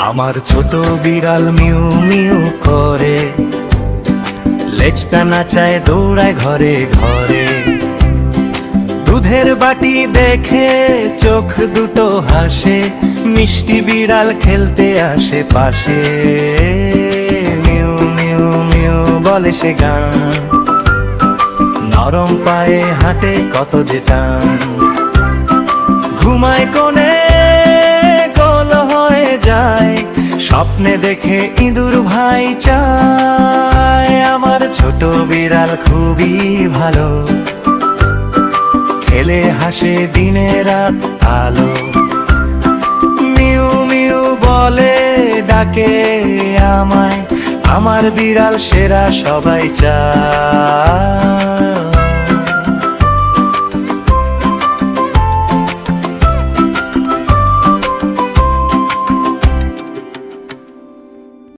আমার ছোট বিড়াল মিউ মিউ করে, লেজটা নাচায় দৌড়ায় ঘরে ঘরে। দুধের বাটি দেখে চোখ দুটো হাসে, মিষ্টি বিড়াল খেলতে আসে পাশে। মিউ মিউ মিউ বলে সে গান, নরম পায়ে হাঁটে কত যে টান। ঘুমায় কোণে গোল হয়ে যায়, স্বপ্নে দেখে ইঁদুর ভাই চায়। আমার ছোট বিড়াল খুবই ভালো, খেলে হাসে দিনে রাত আলো। মিউ মিউ বলে ডাকে আমায়, আমার বিড়াল সেরা সবাই চায়।